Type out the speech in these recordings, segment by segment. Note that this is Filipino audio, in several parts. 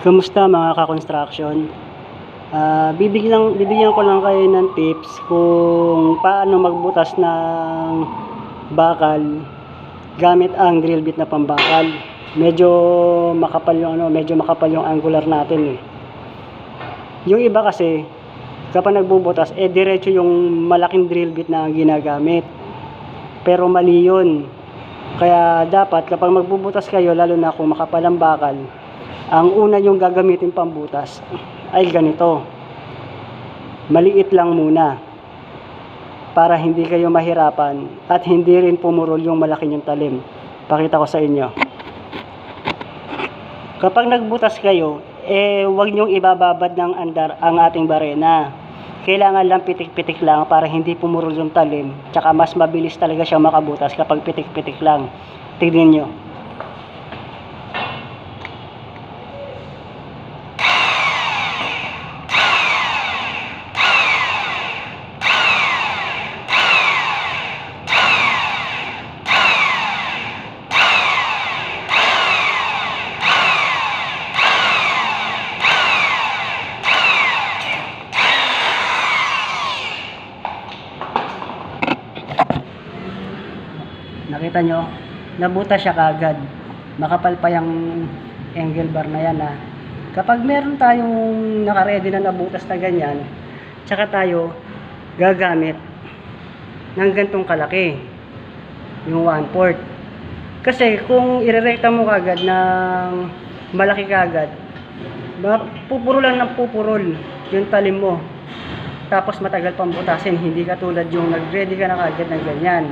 Kumusta mga ka-construction? Bibigyan ko lang kayo ng tips kung paano magbutas ng bakal gamit ang drill bit na pambakal. Medyo medyo makapal yung angular natin eh. Yung iba kasi kapag nagbubutas diretso yung malaking drill bit na ginagamit. Pero mali yun. Kaya dapat kapag magbubutas kayo, lalo na kung makapal ang bakal, ang una yung gagamitin pambutas ay ganito. Maliit lang muna para hindi kayo mahirapan at hindi rin pumurol yung malaki yung talim. Pakita ko sa inyo. Kapag nagbutas kayo, huwag nyong ibababad ng andar ang ating barena. Kailangan lang pitik-pitik lang para hindi pumurol yung talim. Tsaka mas mabilis talaga siya makabutas kapag pitik-pitik lang. Tignan nyo. Nakita nyo, nabutas siya kagad. Makapal pa yung angle bar na yan ha. Kapag meron tayong nakaredy na nabutas na ganyan, tsaka tayo gagamit ng gantong kalaki, yung 1/4. Kasi kung irerekta mo kagad ng malaki kagad, pupurol lang ng pupurol yung talim mo. Tapos matagal pang butasin, hindi katulad yung nag-ready ka na kagad ng ganyan.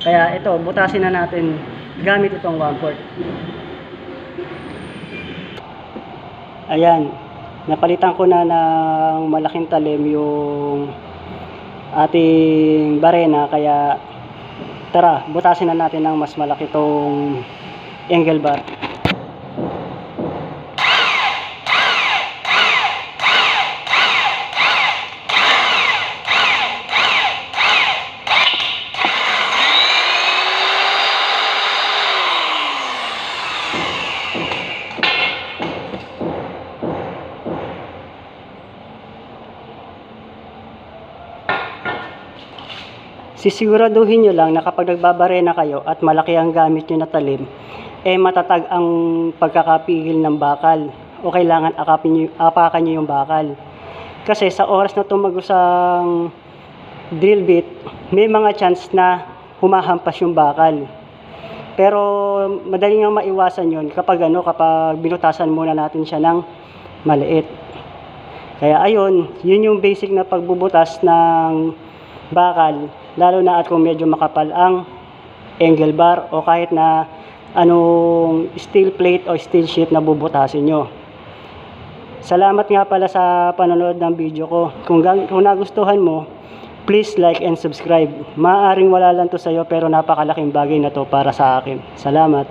Kaya ito, butasin na natin gamit itong 1/4. Ayan, napalitan ko na ng malaking talim yung ating barena. Kaya tara, butasin na natin ng mas malaki itong angle bar. Sisiguraduhin nyo lang na kapag nagbabarena kayo at malaki ang gamit nyo na talim, matatag ang pagkakapigil ng bakal o kailangan apakan nyo yung bakal. Kasi sa oras na tumagos ang drill bit, may mga chance na humahampas yung bakal. Pero madali nga maiwasan yun kapag binutasan muna natin siya ng maliit. Kaya ayun, yun yung basic na pagbubutas ng bakal, lalo na at kung medyo makapal ang angle bar o kahit na anong steel plate o steel sheet na bubutasin nyo. Salamat nga pala sa panonood ng video ko. Kung nagustuhan mo, please like and subscribe. Maaaring wala lang to sa'yo pero napakalaking bagay na to para sa akin. Salamat.